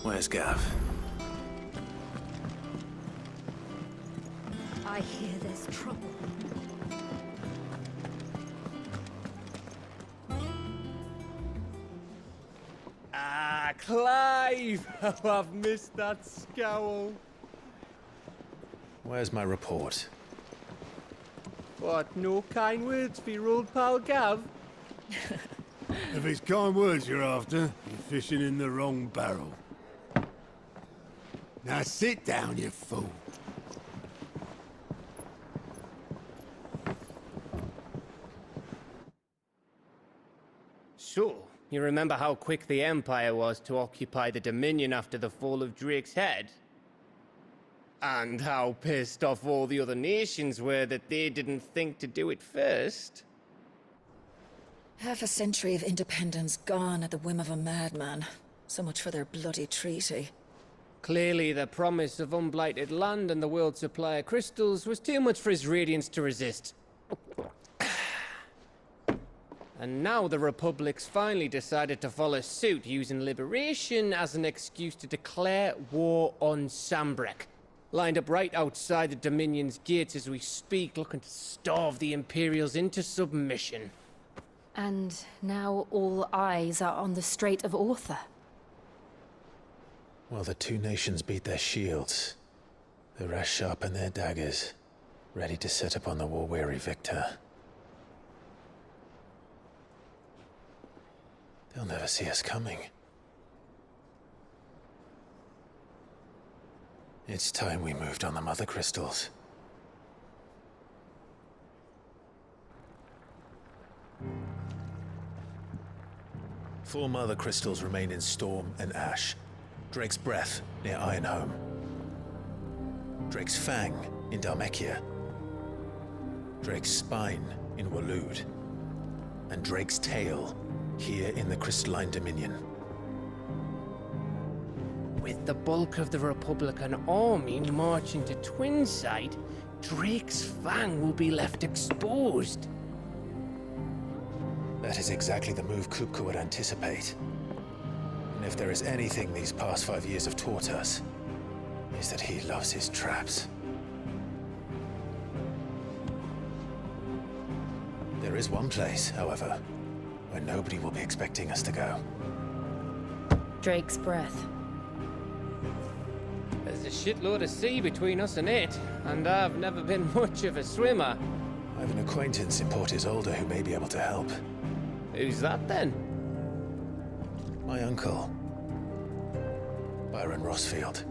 Where's Gav? I hear there's trouble. Ah, Clive! Oh, I've missed that scowl. Where's my report? What, no kind words for your old pal Gav? If it's kind words you're after, you're fishing in the wrong barrel. Now sit down, you fool. So, you remember how quick the Empire was to occupy the Dominion after the fall of Drake's head? And how pissed off all the other nations were that they didn't think to do it first? Half a century of independence gone at the whim of a madman. So much for their bloody treaty. Clearly, the promise of unblighted land and the world's supply of crystals was too much for his radiance to resist. And now the Republic's finally decided to follow suit, using liberation as an excuse to declare war on Sambrek. Lined up right outside the Dominion's gates as we speak, looking to starve the Imperials into submission. And now all eyes are on the Strait of Author. Well, the two nations beat their shields. The rest sharpen their daggers, ready to set upon the war-weary victor. They'll never see us coming. It's time we moved on the Mother Crystals. Four Mother Crystals remain in Storm and Ash. Drake's Breath near Ironhome. Drake's Fang in Dhalmekia. Drake's Spine in Waloed. And Drake's Tail here in the Crystalline Dominion. With the bulk of the Republican army marching to Twinside, Drake's Fang will be left exposed. That is exactly the move Kupka would anticipate. And if there is anything these past 5 years have taught us, is that he loves his traps. There is one place, however, where nobody will be expecting us to go. Drake's Breath. There's a shitload of sea between us and it, and I've never been much of a swimmer. I have an acquaintance in Port Isolde who may be able to help. Who's that then? My uncle, Byron Rossfield.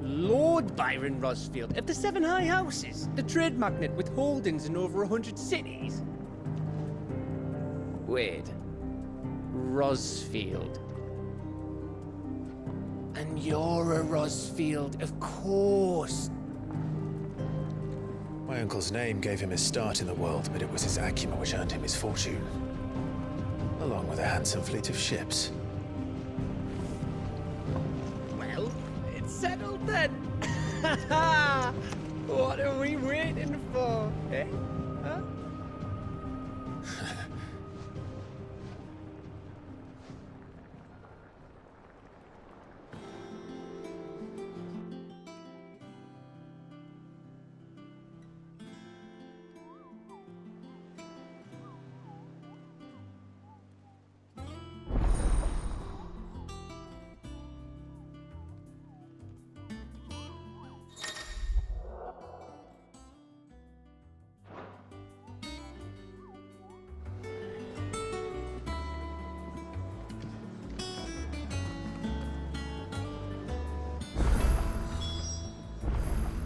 Lord Byron Rossfield of the Seven High Houses, the trade magnate with holdings in over 100 cities. Wait, Rossfield. And you're a Rossfield, of course. My uncle's name gave him his start in the world, but it was his acumen which earned him his fortune. Along with a handsome fleet of ships. Well, it's settled then. What are we waiting for, eh? Huh?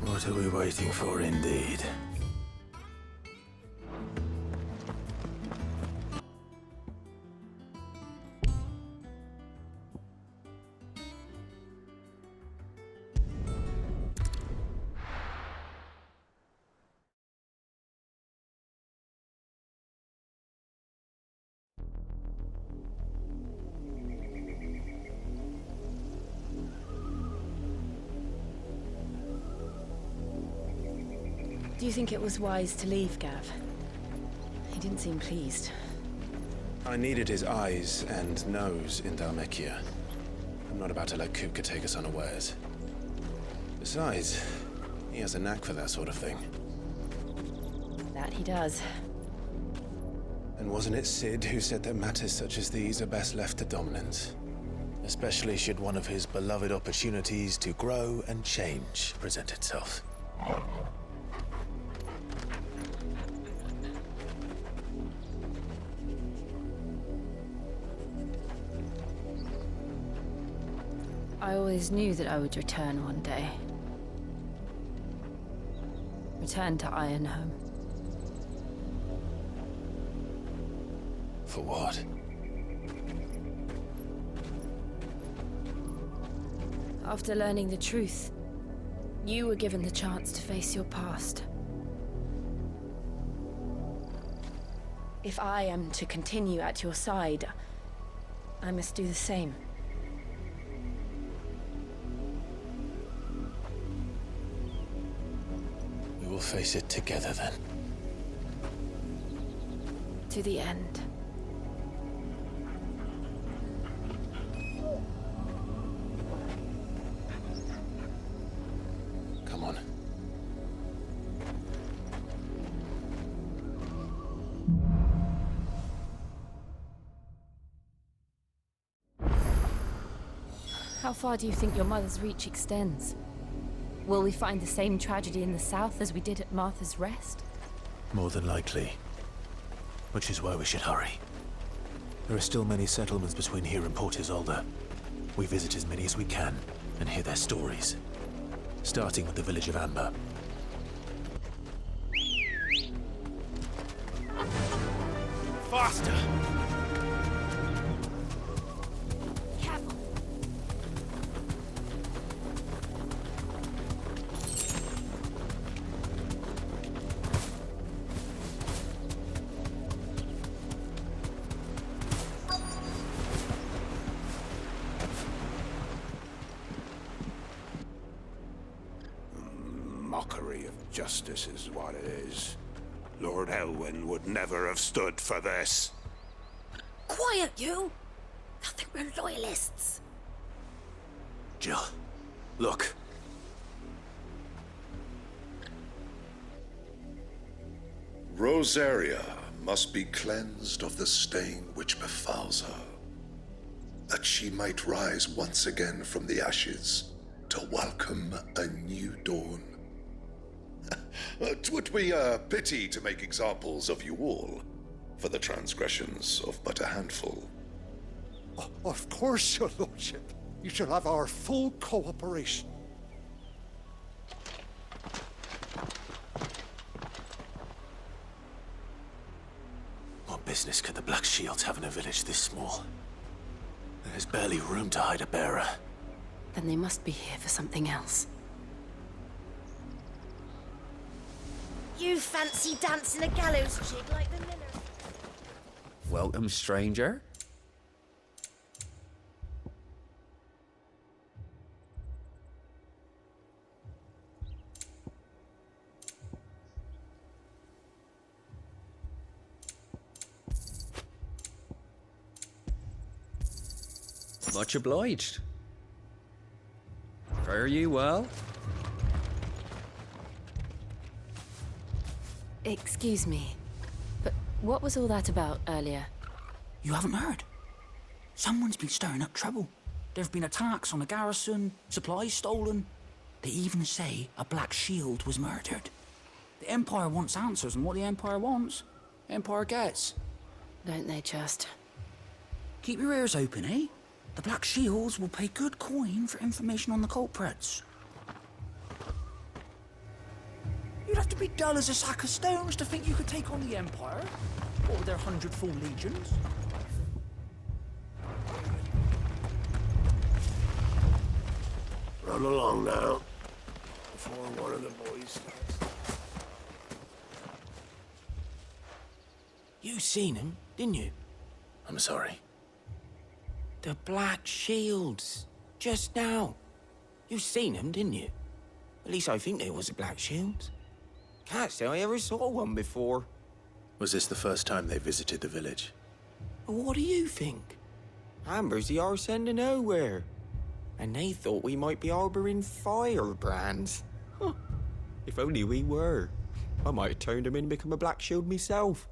What are we waiting for, indeed? Do you think it was wise to leave, Gav? He didn't seem pleased. I needed his eyes and nose in Dhalmekia. I'm not about to let Kupka take us unawares. Besides, he has a knack for that sort of thing. That he does. And wasn't it Sid who said that matters such as these are best left to dominance? Especially should one of his beloved opportunities to grow and change present itself. I always knew that I would return one day. Return to Ironhome. For what? After learning the truth, you were given the chance to face your past. If I am to continue at your side, I must do the same. We will face it together then. To the end. Come on. How far do you think your mother's reach extends? Will we find the same tragedy in the south as we did at Martha's Rest? More than likely. Which is why we should hurry. There are still many settlements between here and Port Isolde. We visit as many as we can and hear their stories. Starting with the village of Amber. Faster! Careful! Mockery of justice is what it is. Lord Elwyn would never have stood for this. Quiet, you! I think we're loyalists. Jill, look. Rosaria must be cleansed of the stain which befouls her, that she might rise once again from the ashes to welcome a new dawn. 'Twould be a pity to make examples of you all, for the transgressions of but a handful. Of course, your lordship. You shall have our full cooperation. What business could the Black Shields have in a village this small? There's barely room to hide a bearer. Then they must be here for something else. You fancy dancing a gallows jig like the miller? Welcome, stranger. Much obliged. Fare you well? Excuse me, but what was all that about earlier? You haven't heard? Someone's been stirring up trouble. There have been attacks on the garrison, supplies stolen. They even say a Black Shield was murdered. The Empire wants answers, and what the Empire wants, Empire gets. Don't they just? Keep your ears open, eh? The Black Shields will pay good coin for information on the culprits. You'd have to be dull as a sack of stones to think you could take on the Empire, or their 100-full legions. Run along now, before one of the boys starts. You seen him, didn't you? I'm sorry. The Black Shields. Just now. You seen them, didn't you? At least I think they was the Black Shields. Can't say I ever saw one before. Was this the first time they visited the village? What do you think? Amber's the arse end of nowhere. And they thought we might be harboring firebrands. Huh. If only we were. I might have turned them in and become a Black Shield myself.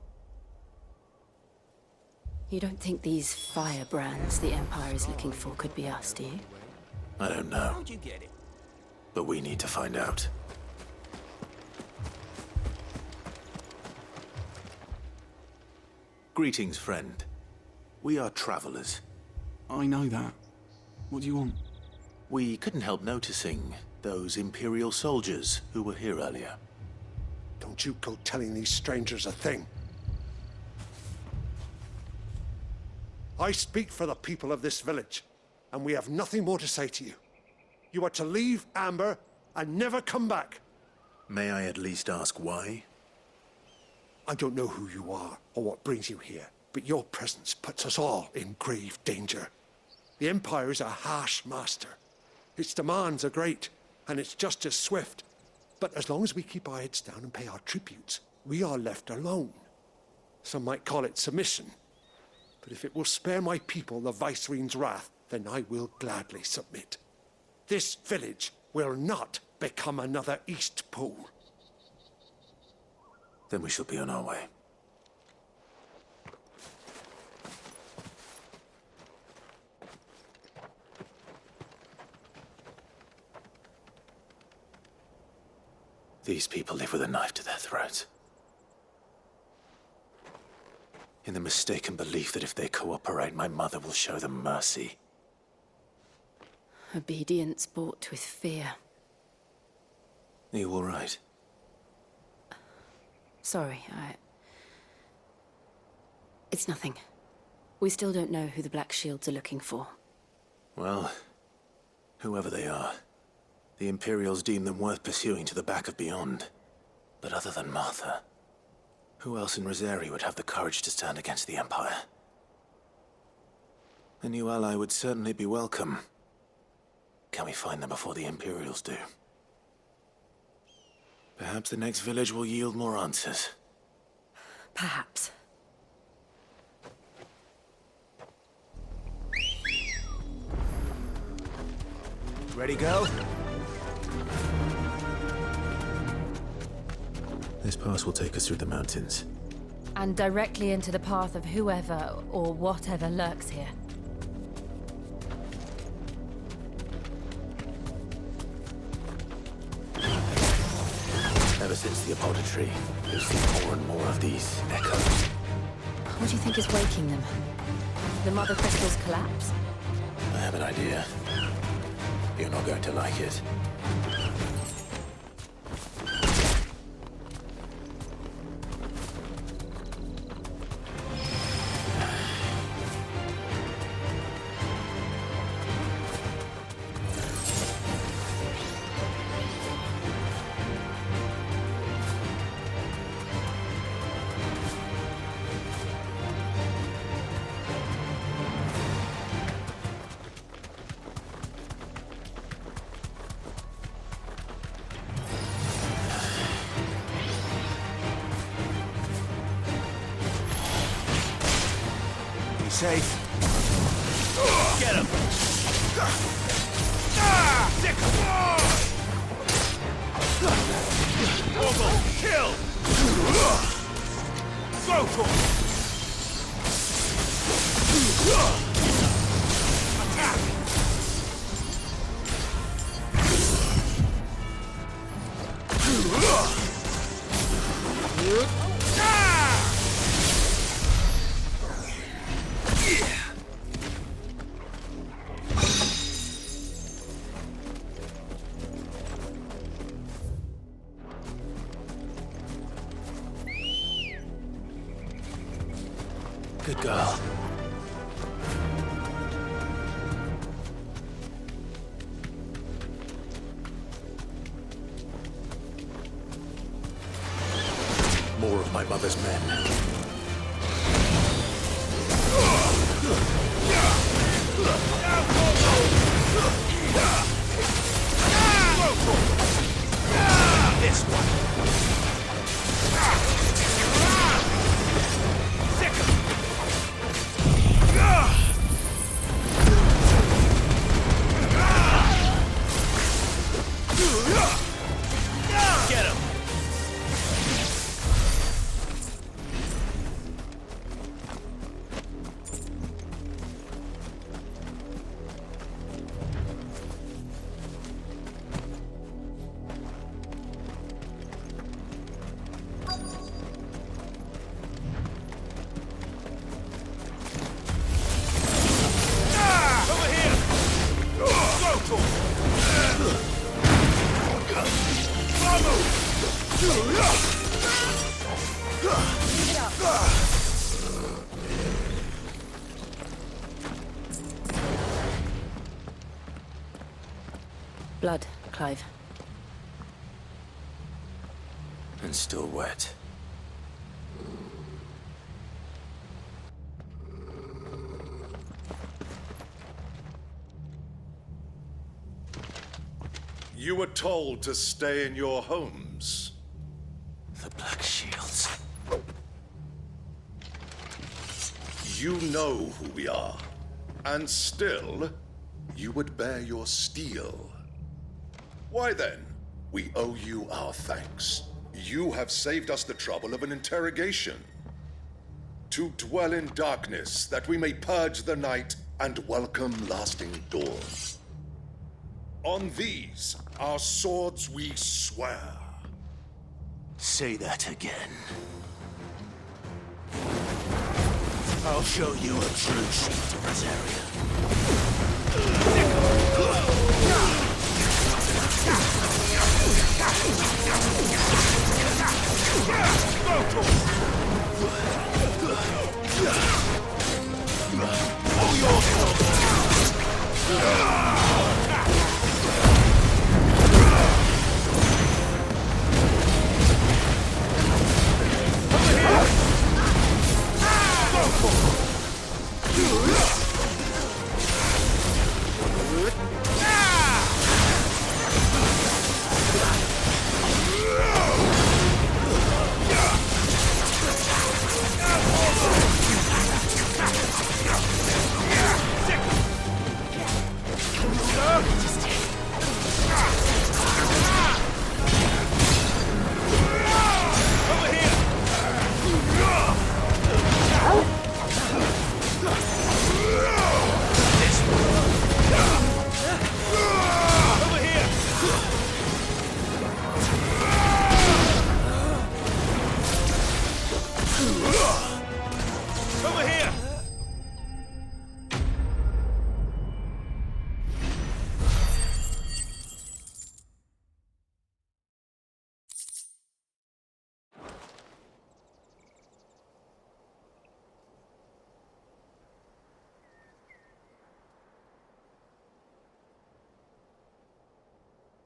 You don't think these firebrands the Empire is looking for could be us, do you? I don't know, How'd you get it? but we need to find out. Greetings, friend. We are travelers. I know that. What do you want? We couldn't help noticing those Imperial soldiers who were here earlier. Don't you go telling these strangers a thing. I speak for the people of this village, and we have nothing more to say to you. You are to leave Amber and never come back. May I at least ask why? I don't know who you are or what brings you here, but your presence puts us all in grave danger. The Empire is a harsh master. Its demands are great, and its justice swift. But as long as we keep our heads down and pay our tributes, we are left alone. Some might call it submission. But if it will spare my people the Viceroy's wrath, then I will gladly submit. This village will not become another Eastpool. Then we shall be on our way. These people live with a knife to their throats. In the mistaken belief that if they cooperate, my mother will show them mercy. Obedience bought with fear. Are you all right? Sorry, It's nothing. We still don't know who the Black Shields are looking for. Well, whoever they are, the Imperials deem them worth pursuing to the back of beyond. But other than Martha, who else in Rosari would have the courage to stand against the Empire? A new ally would certainly be welcome. Can we find them before the Imperials do? Perhaps the next village will yield more answers. Perhaps. Ready, go? This pass will take us through the mountains. And directly into the path of whoever or whatever lurks here. Ever since the apothecary, we've seen more and more of these echoes. What do you think is waking them? The Mother Crystal's collapse? I have an idea. You're not going to like it. Safe. Get him! Sick! Almost killed! Go for it! Attack! Good girl. More of my mother's men. This one. Sick. Blood, Clive. And still wet. You were told to stay in your homes. The Black Shields. You know who we are. And still, you would bear your steel. Why then? We owe you our thanks. You have saved us the trouble of an interrogation. To dwell in darkness, that we may purge the night and welcome lasting dawn. On these, our swords we swear. Say that again. I'll show you a true shield of this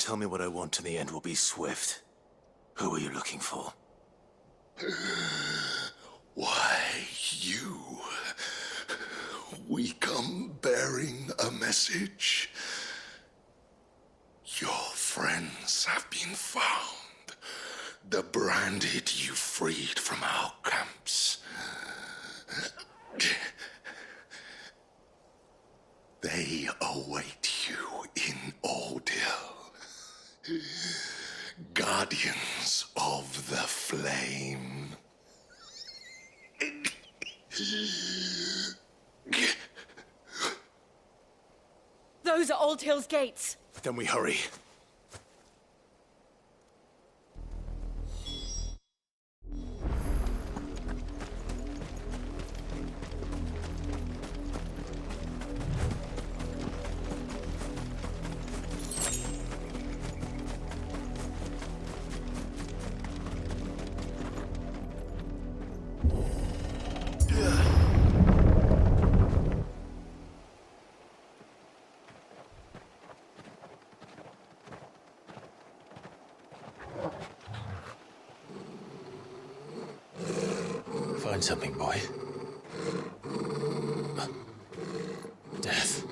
Tell me what I want and the end will be swift. Who are you looking for? Why, you. We come bearing a message. Your friends have been found. The branded you freed from our camps. They await you in Ordeal. Guardians of the Flame. Those are Old Hill's gates. Then we hurry. Find something, boy. Death.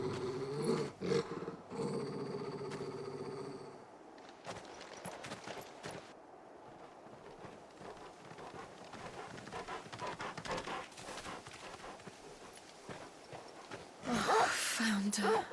Found her.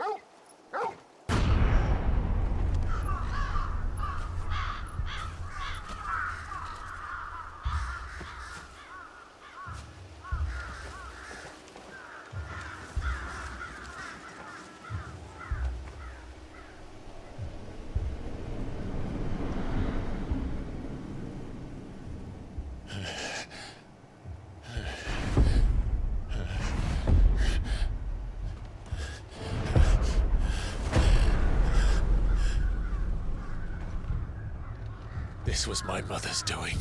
This was my mother's doing.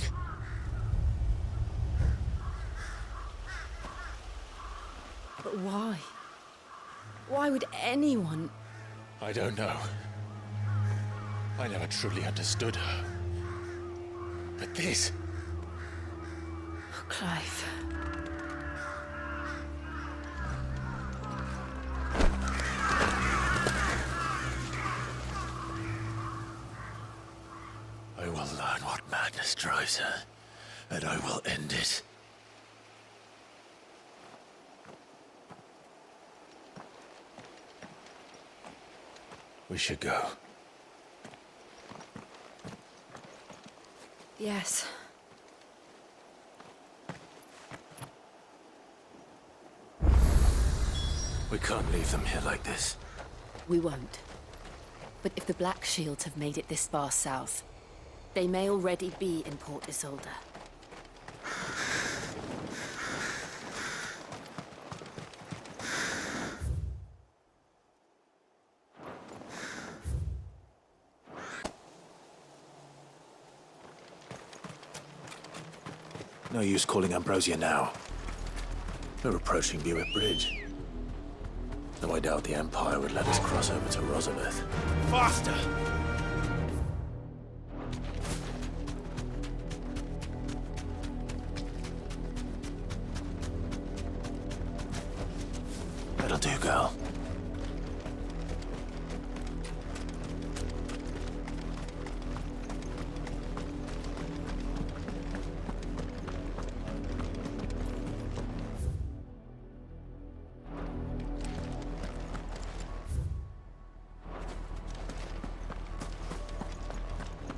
But why? Why would anyone... I don't know. I never truly understood her. But this... Oh, Clive. I will learn what madness drives her, and I will end it. We should go. Yes. We can't leave them here like this. We won't. But if the Black Shields have made it this far south, they may already be in Port Isolde. No use calling Ambrosia now. We're approaching Buick Bridge. Though I doubt the Empire would let us cross over to Rosalith. Faster! That'll do, girl.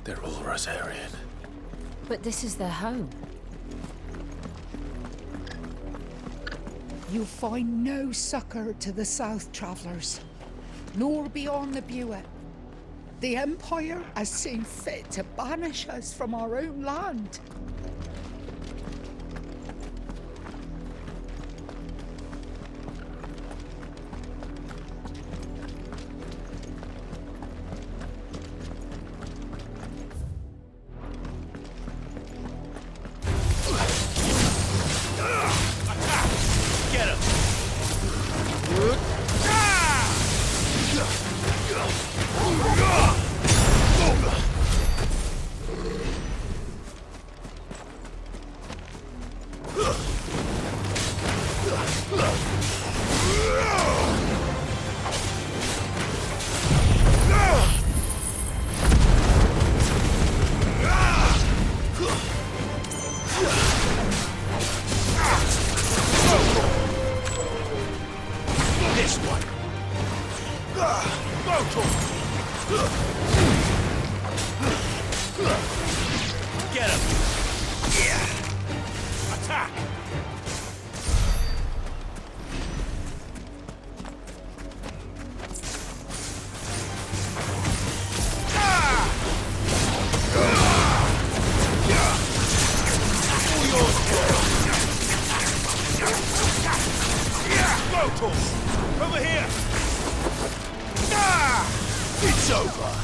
They're all Rosarian. But this is their home. You'll find no succor to the South Travellers, nor beyond the Buet. The Empire has seen fit to banish us from our own land. Over here! It's over!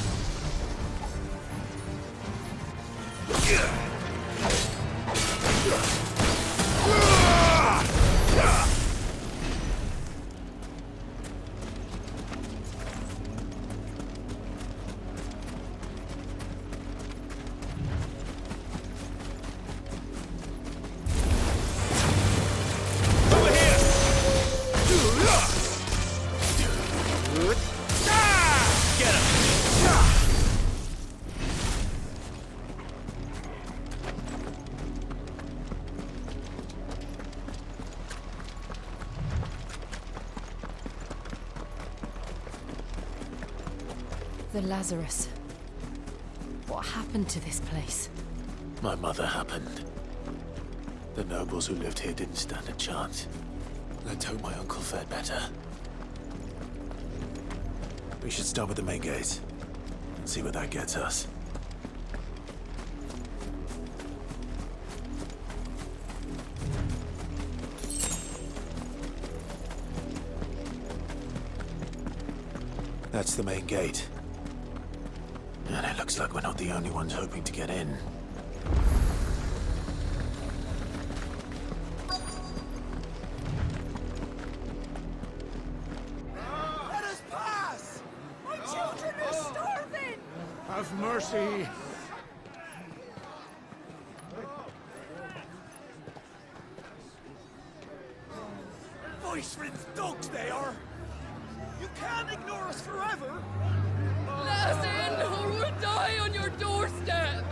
The Lazarus. What happened to this place? My mother happened. The nobles who lived here didn't stand a chance. Let's hope my uncle fared better. We should start with the main gate and see where that gets us. That's the main gate. And it looks Looks like we're not the only ones hoping to get in. Let us pass! My children are starving! Have mercy! Voice-ridden dogs they are! You can't ignore us forever! Let us in, or we'll die on your doorstep!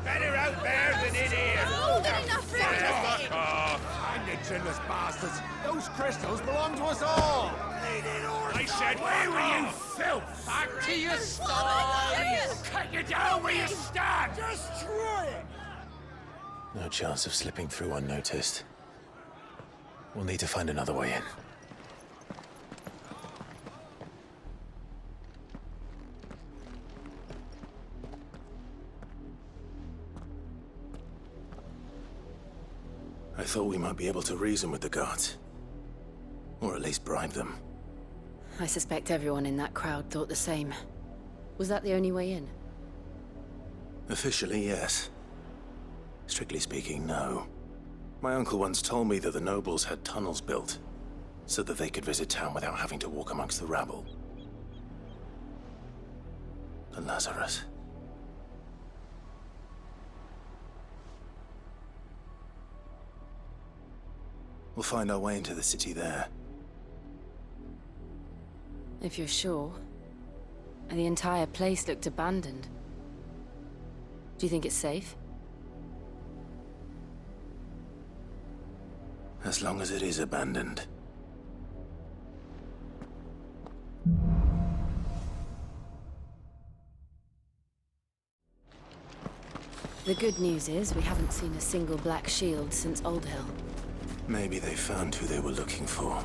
Better out there than in here! More than enough for Fuck off! Find the chinless bastards! Those crystals belong to us all! I said, where were you, filth? Back to your sties! Cut you down where you stand! Destroy it! No chance of slipping through unnoticed. We'll need to find another way in. I thought we might be able to reason with the guards. Or at least bribe them. I suspect everyone in that crowd thought the same. Was that the only way in? Officially, yes. Strictly speaking, no. My uncle once told me that the nobles had tunnels built, so that they could visit town without having to walk amongst the rabble. The Lazarus. We'll find our way into the city there. If you're sure. The entire place looked abandoned. Do you think it's safe? As long as it is abandoned. The good news is we haven't seen a single black shield since Old Hill. Maybe they found who they were looking for.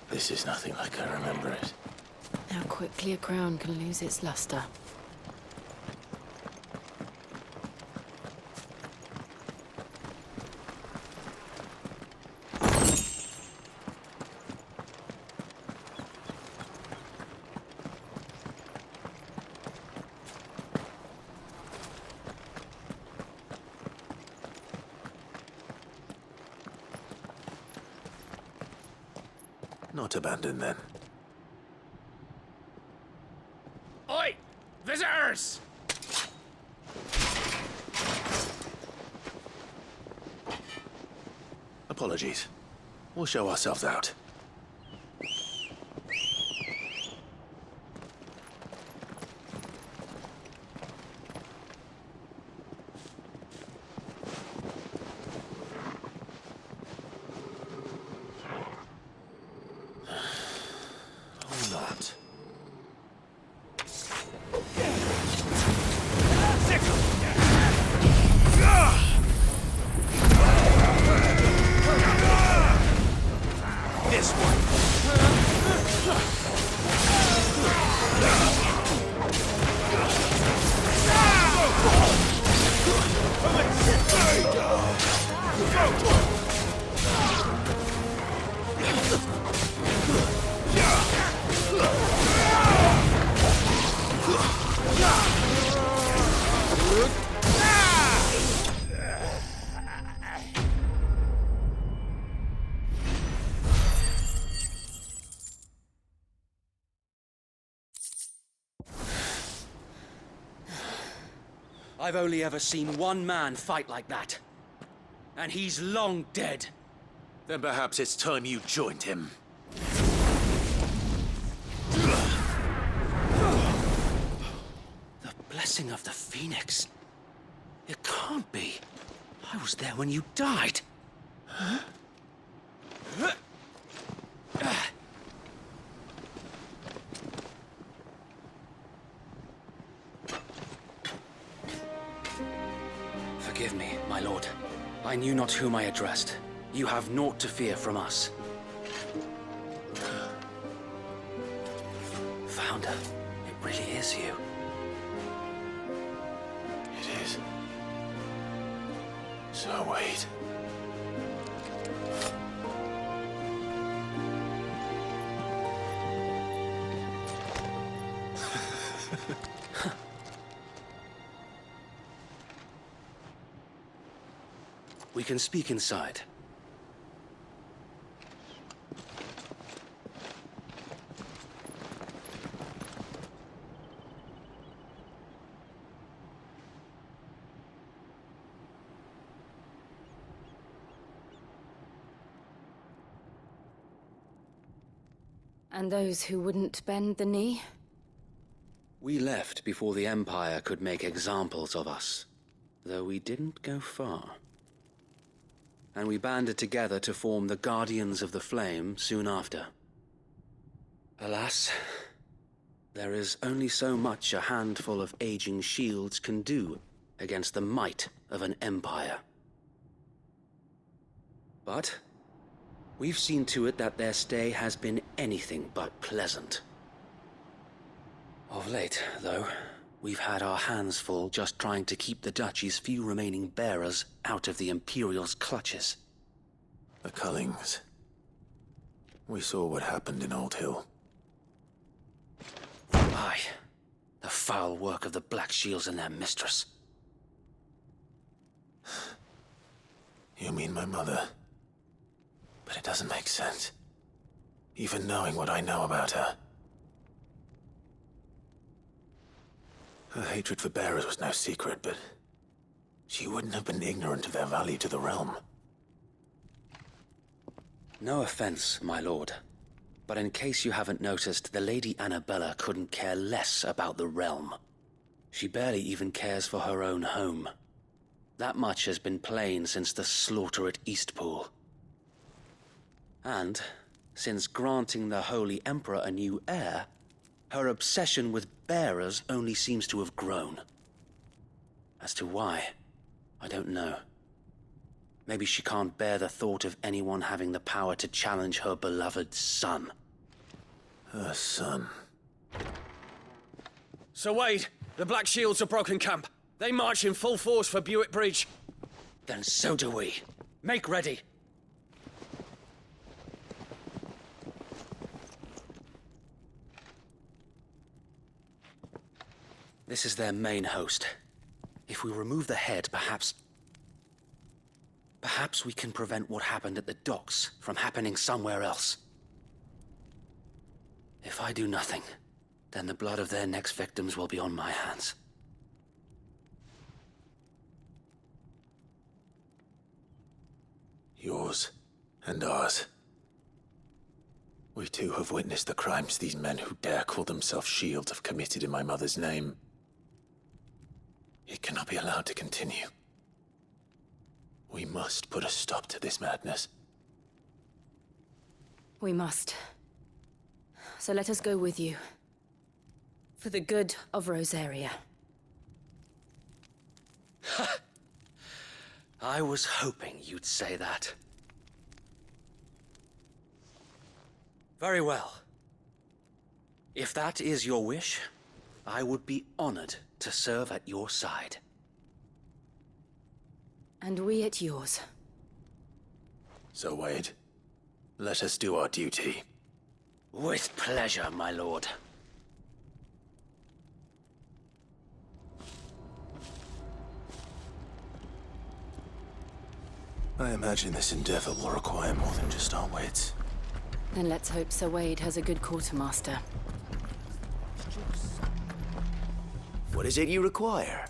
This is nothing like I remember it. How quickly a crown can lose its luster. Not abandoned, then. Oi! Visitors! Apologies. We'll show ourselves out. I've only ever seen one man fight like that. And he's long dead. Then perhaps it's time you joined him. The blessing of the Phoenix. It can't be. I was there when you died. Huh? Forgive me, my lord. I knew not whom I addressed. You have naught to fear from us. Founder, it really is you. It is. So wait. We can speak inside. And those who wouldn't bend the knee? We left before the Empire could make examples of us, though we didn't go far. And we banded together to form the Guardians of the Flame soon after. Alas, there is only so much a handful of aging shields can do against the might of an empire. But we've seen to it that their stay has been anything but pleasant. Of late, though, we've had our hands full just trying to keep the Duchy's few remaining bearers out of the Imperial's clutches. The Cullings. We saw what happened in Old Hill. Aye. The foul work of the Black Shields and their mistress. You mean my mother? But it doesn't make sense. Even knowing what I know about her. Her hatred for bearers was no secret, but she wouldn't have been ignorant of their value to the realm. No offense, my lord, but in case you haven't noticed, the Lady Annabella couldn't care less about the realm. She barely even cares for her own home. That much has been plain since the slaughter at Eastpool. And, since granting the Holy Emperor a new heir, her obsession with bearers only seems to have grown. As to why, I don't know. Maybe she can't bear the thought of anyone having the power to challenge her beloved son. Her son. Sir Wade, the Black Shields have broken camp. They march in full force for Buick Bridge. Then so do we. Make ready. This is their main host. If we remove the head, perhaps we can prevent what happened at the docks from happening somewhere else. If I do nothing, then the blood of their next victims will be on my hands. Yours and ours. We too have witnessed the crimes these men who dare call themselves shields have committed in my mother's name. It cannot be allowed to continue. We must put a stop to this madness. We must. So let us go with you. For the good of Rosaria. I was hoping you'd say that. Very well. If that is your wish, I would be honored to serve at your side. And we at yours. So, Wade, let us do our duty. With pleasure, my lord. I imagine this endeavor will require more than just our wits. Then let's hope Sir Wade has a good quartermaster. What is it you require?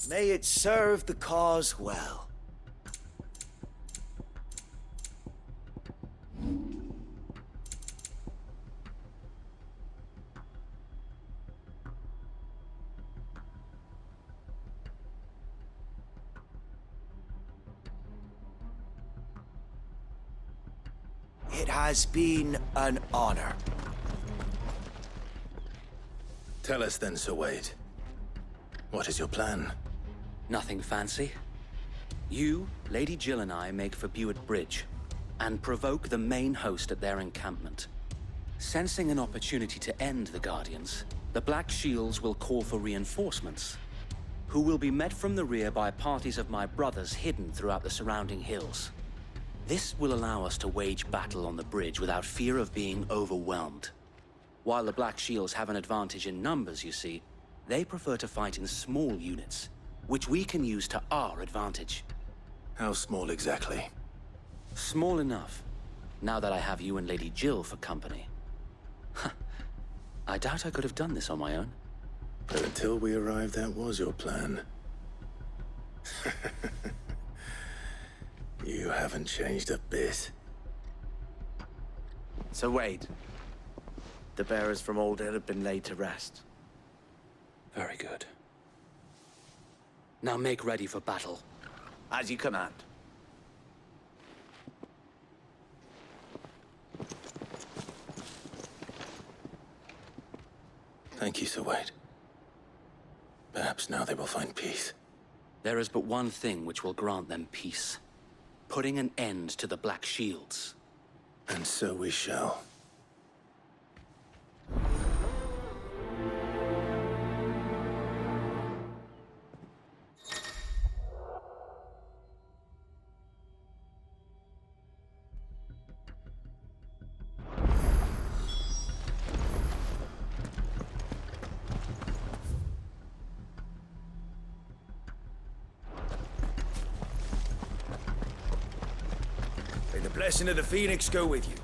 May it serve the cause well. It has been an honor. Tell us then, Sir Wade. What is your plan? Nothing fancy. You, Lady Jill and I make for Buett Bridge and provoke the main host at their encampment. Sensing an opportunity to end the Guardians, the Black Shields will call for reinforcements, who will be met from the rear by parties of my brothers hidden throughout the surrounding hills. This will allow us to wage battle on the bridge without fear of being overwhelmed. While the Black Shields have an advantage in numbers, you see, they prefer to fight in small units, which we can use to our advantage. How small exactly? Small enough, now that I have you and Lady Jill for company. I doubt I could have done this on my own. But until we arrived, that was your plan. You haven't changed a bit. Sir Wade, the bearers from Old Hill have been laid to rest. Very good. Now make ready for battle. As you command. Thank you, Sir Wade. Perhaps now they will find peace. There is but one thing which will grant them peace. Putting an end to the Black Shields. And so we shall. May the blessing of the Phoenix go with you.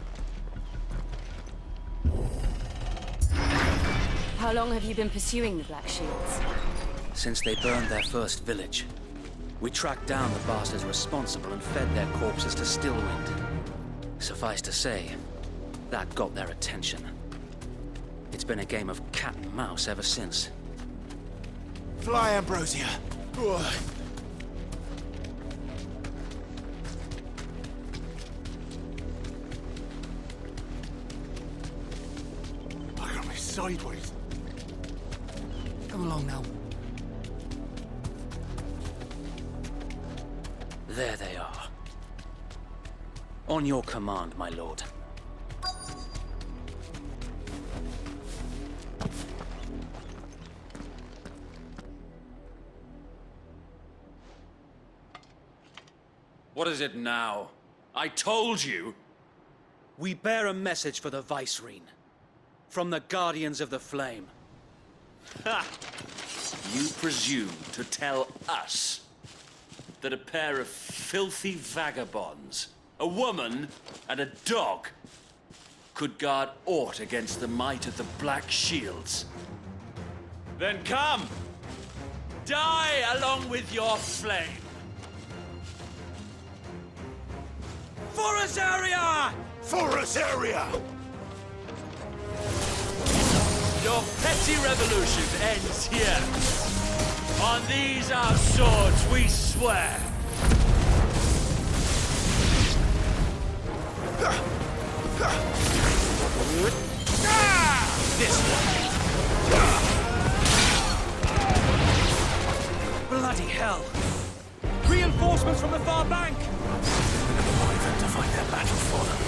How long have you been pursuing the Black Shields? Since they burned their first village, we tracked down the bastards responsible and fed their corpses to Stillwind. Suffice to say, that got their attention. It's been a game of cat and mouse ever since. Fly, Ambrosia. Ugh. I got me sideways. Come along now. There they are. On your command, my lord. What is it now? I told you! We bear a message for the Vicereine. From the Guardians of the Flame. Ha! You presume to tell us that a pair of filthy vagabonds, a woman and a dog, could guard aught against the might of the Black Shields? Then come! Die along with your flame! For Azaria! For Azaria! Your petty revolution ends here. On these our swords we swear. This way. Bloody hell! Reinforcements from the far bank! Wait for them to fight their battle for them.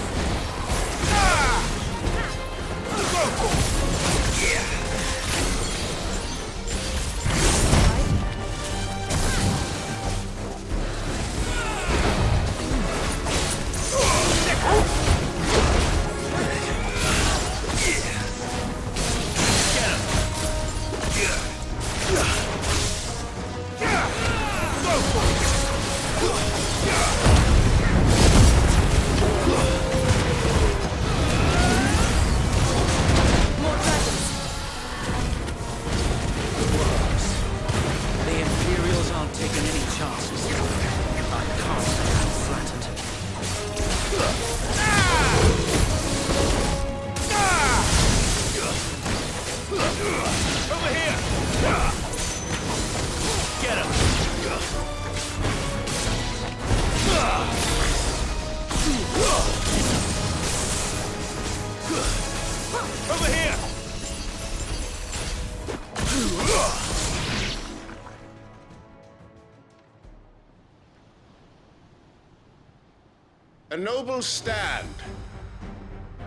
A noble stand,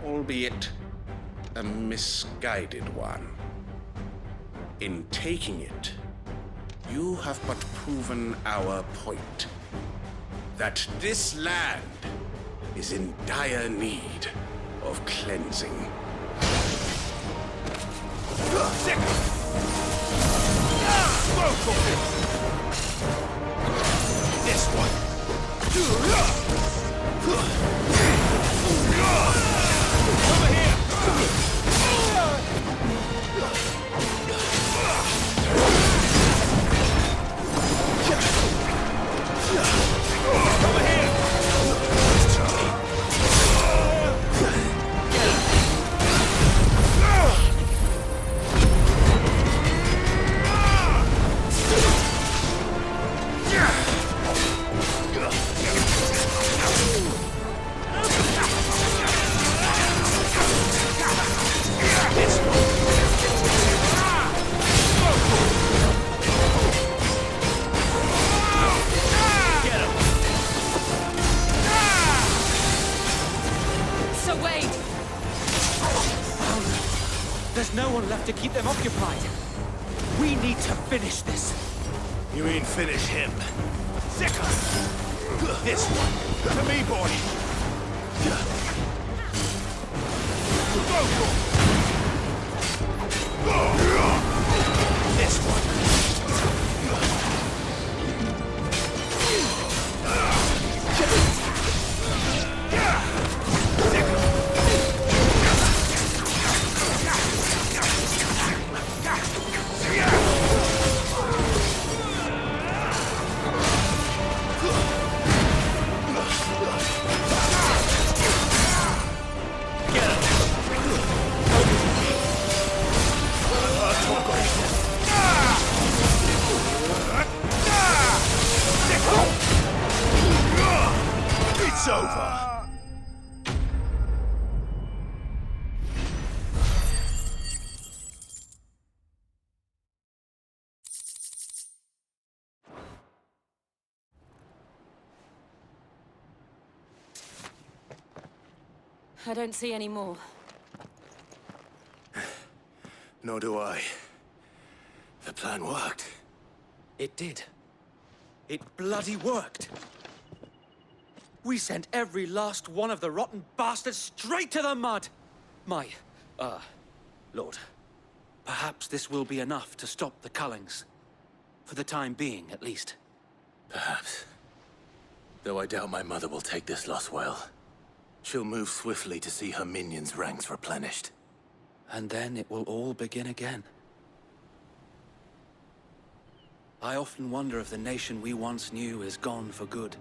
albeit a misguided one. In taking it, you have but proven our point. That this land is in dire need of cleansing. This one. Over here. Over here. There's no one left to keep them occupied. We need to finish this. You mean finish him? Sicker! This one! To me, boy! This one! It's over! I don't see any more. Nor do I. The plan worked. It did. It bloody worked. We sent every last one of the rotten bastards straight to the mud! Lord, perhaps this will be enough to stop the Cullings. For the time being, at least. Perhaps. Though I doubt my mother will take this loss well. She'll move swiftly to see her minions' ranks replenished. And then it will all begin again. I often wonder if the nation we once knew is gone for good.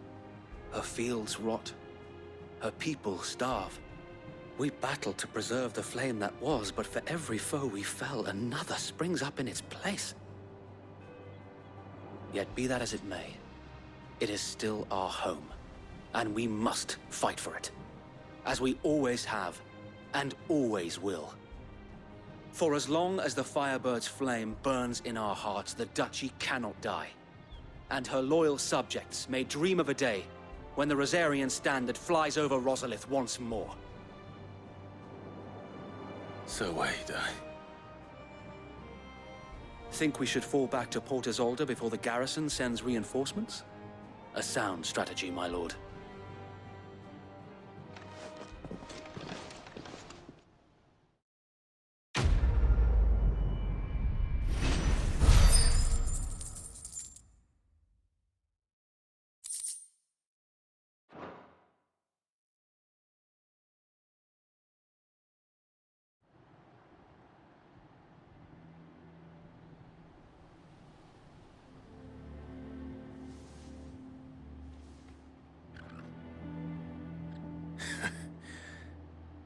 Her fields rot. Her people starve. We battled to preserve the flame that was, but for every foe we fell, another springs up in its place. Yet be that as it may, it is still our home, and we must fight for it. As we always have, and always will. For as long as the Firebird's flame burns in our hearts, the Duchy cannot die. And her loyal subjects may dream of a day when the Rosarian standard flies over Rosalith once more. So wait, Think we should fall back to Port Isolde before the garrison sends reinforcements? A sound strategy, my lord.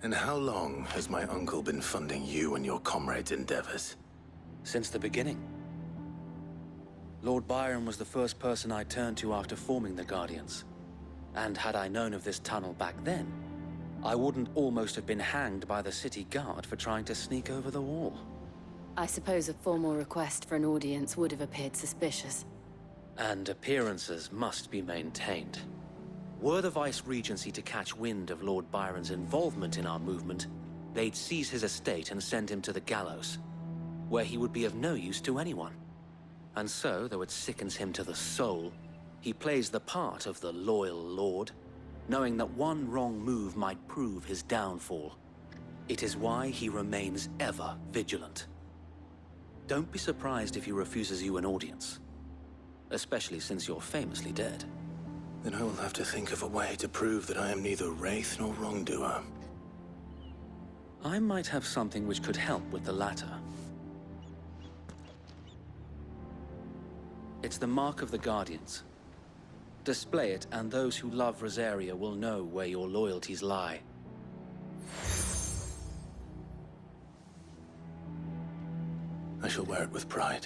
And how long has my uncle been funding you and your comrades' endeavors? Since the beginning. Lord Byron was the first person I turned to after forming the Guardians. And had I known of this tunnel back then, I wouldn't almost have been hanged by the city guard for trying to sneak over the wall. I suppose a formal request for an audience would have appeared suspicious. And appearances must be maintained. Were the Vice-Regency to catch wind of Lord Byron's involvement in our movement, they'd seize his estate and send him to the gallows, where he would be of no use to anyone. And so, though it sickens him to the soul, he plays the part of the loyal lord, knowing that one wrong move might prove his downfall. It is why he remains ever vigilant. Don't be surprised if he refuses you an audience, especially since you're famously dead. Then I will have to think of a way to prove that I am neither wraith nor wrongdoer. I might have something which could help with the latter. It's the mark of the Guardians. Display it, and those who love Rosaria will know where your loyalties lie. I shall wear it with pride.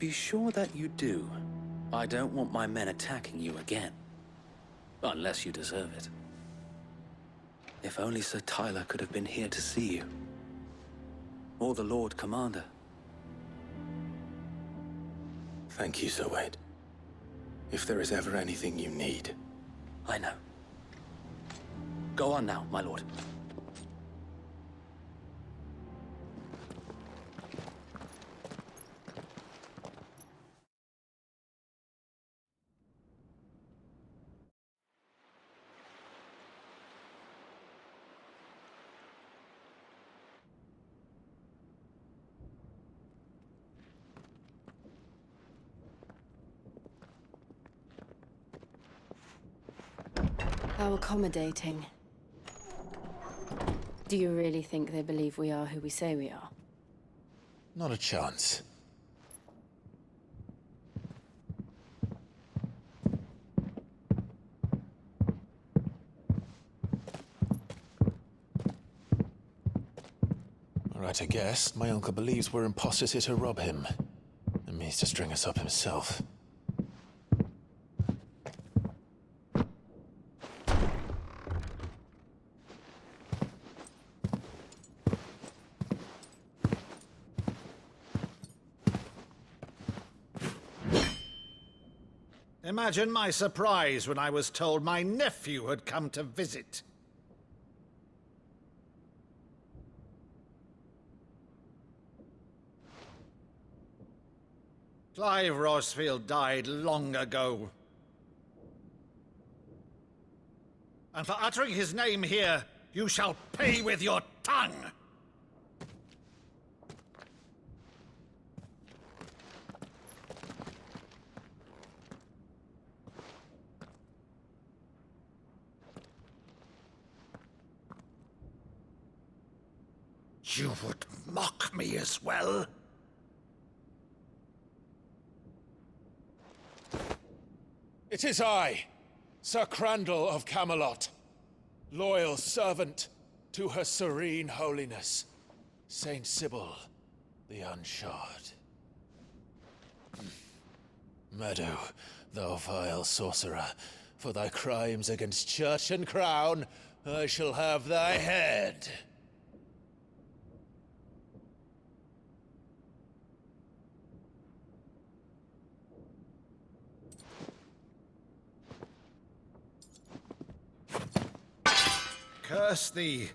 Be sure that you do. I don't want my men attacking you again. Unless you deserve it. If only Sir Tyler could have been here to see you. Or the Lord Commander. Thank you, Sir Wade. If there is ever anything you need. I know. Go on now, my lord. How accommodating. Do you really think they believe we are who we say we are? Not a chance. Right, I guess. My uncle believes we're imposters here to rob him. And means to string us up himself. Imagine my surprise when I was told my nephew had come to visit. Clive Rosfield died long ago. And for uttering his name here, you shall pay with your tongue! You would mock me as well? It is I, Sir Crandall of Camelot, loyal servant to Her Serene Holiness, Saint Sybil the Unshod. Meadow, thou vile sorcerer, for thy crimes against church and crown, I shall have thy head. Curse thee,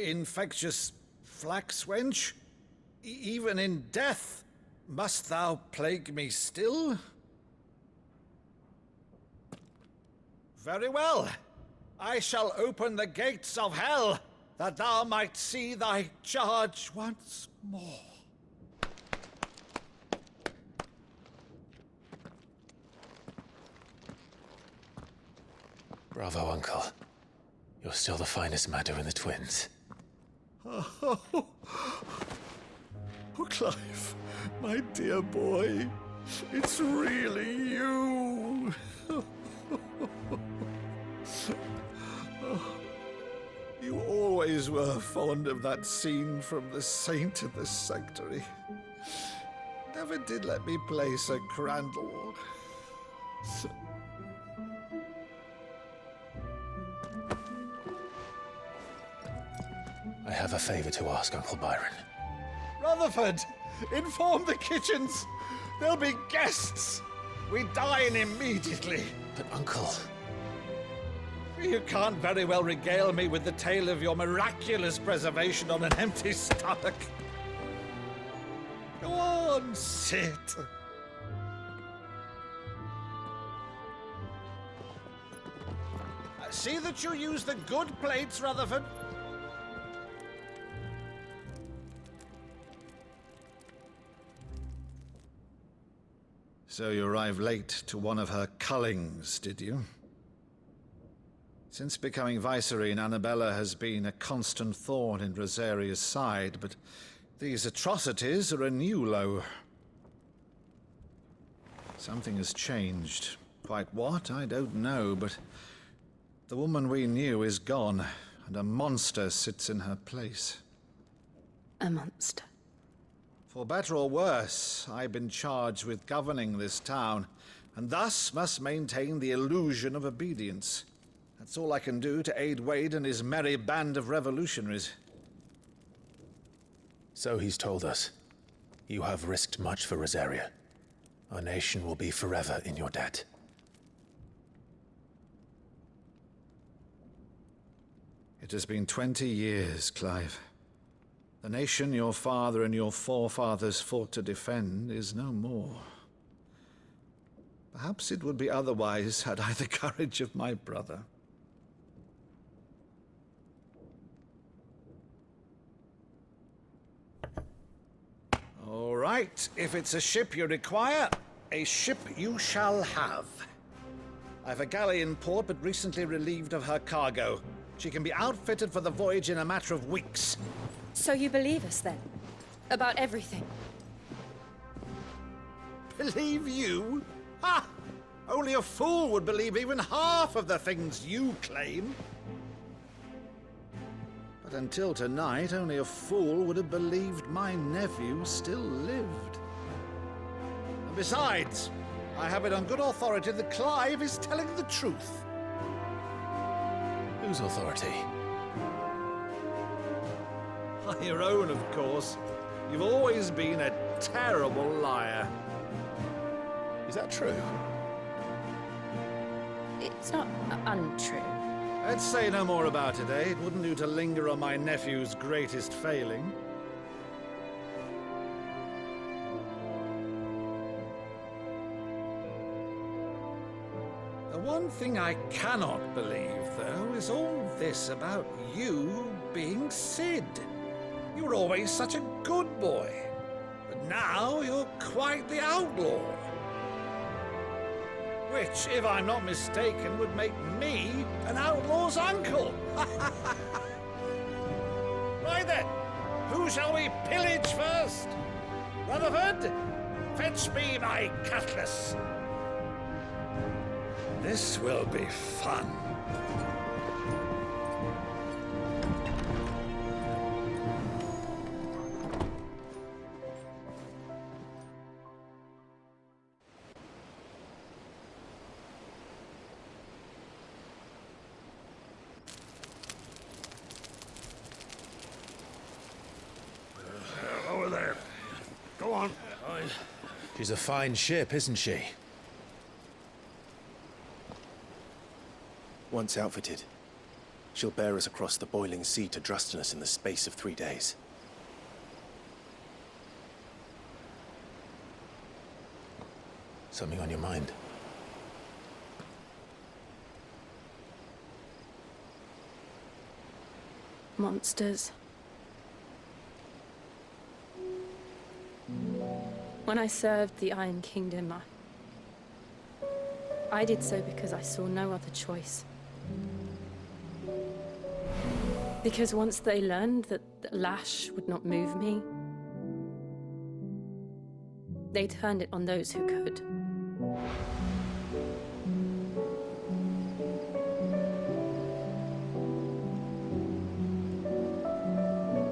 infectious flax wench. Even in death, must thou plague me still? Very well. I shall open the gates of hell, that thou might see thy charge once more. Bravo, Uncle. You're still the finest Meadow in the twins. Oh, Clive, my dear boy, it's really you. You always were fond of that scene from The Saint in the Sanctuary. Never did let me play Sir Crandall. I have a favor to ask, Uncle Byron. Rutherford, inform the kitchens. There'll be guests. We dine immediately. But, Uncle... You can't very well regale me with the tale of your miraculous preservation on an empty stomach. Go on, sit. See that you use the good plates, Rutherford. So you arrived late to one of her cullings, did you? Since becoming Vicereine, Annabella has been a constant thorn in Rosaria's side, but these atrocities are a new low. Something has changed. Quite what, I don't know, but the woman we knew is gone, and a monster sits in her place. A monster? For better or worse, I've been charged with governing this town, and thus must maintain the illusion of obedience. That's all I can do to aid Wade and his merry band of revolutionaries. So he's told us. You have risked much for Rosaria. Our nation will be forever in your debt. It has been 20 years, Clive. The nation your father and your forefathers fought to defend is no more. Perhaps it would be otherwise had I the courage of my brother. All right, if it's a ship you require, a ship you shall have. I've a galley in port, but recently relieved of her cargo. She can be outfitted for the voyage in a matter of weeks. So you believe us, then? About everything? Believe you? Ha! Only a fool would believe even half of the things you claim. But until tonight, only a fool would have believed my nephew still lived. And besides, I have it on good authority that Clive is telling the truth. Whose authority? Your own, of course. You've always been a terrible liar. Is that true? It's not untrue. Let's say no more about it, eh? It wouldn't do to linger on my nephew's greatest failing. The one thing I cannot believe, though, is all this about you being Sid. You were always such a good boy, but now you're quite the outlaw. Which, if I'm not mistaken, would make me an outlaw's uncle. Right then, who shall we pillage first? Rutherford, fetch me my cutlass. This will be fun. Over there. Go on. She's a fine ship, isn't she? Once outfitted, she'll bear us across the boiling sea to Drustinus in the space of 3 days. Something on your mind? Monsters. When I served the Iron Kingdom, I did so because I saw no other choice. Because once they learned that the lash would not move me, they turned it on those who could.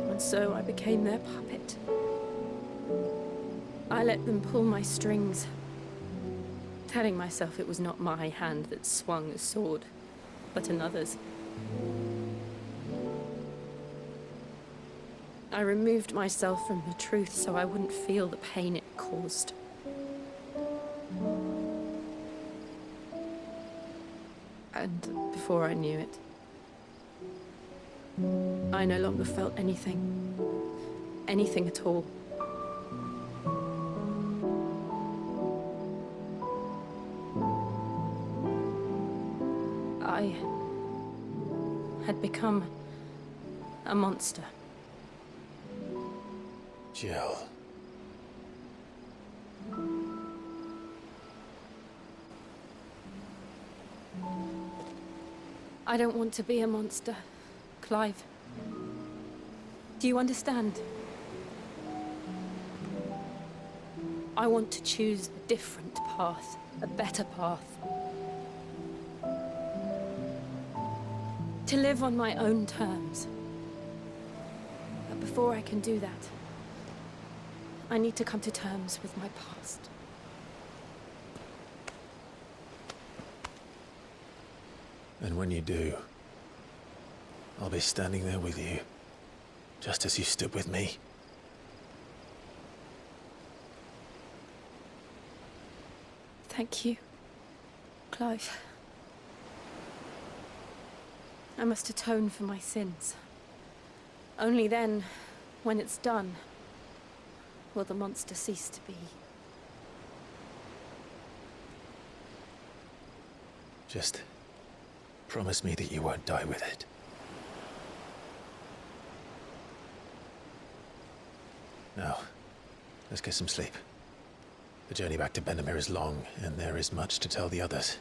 And so I became their puppet. I let them pull my strings, telling myself it was not my hand that swung the sword, but another's. I removed myself from the truth so I wouldn't feel the pain it caused. And before I knew it, I no longer felt anything. Anything at all. I had become a monster. Jill. I don't want to be a monster, Clive. Do you understand? I want to choose a different path, a better path. To live on my own terms. But before I can do that, I need to come to terms with my past. And when you do, I'll be standing there with you, just as you stood with me. Thank you, Clive. I must atone for my sins. Only then, when it's done, will the monster cease to be. Just promise me that you won't die with it. Now, let's get some sleep. The journey back to Benamir is long, and there is much to tell the others.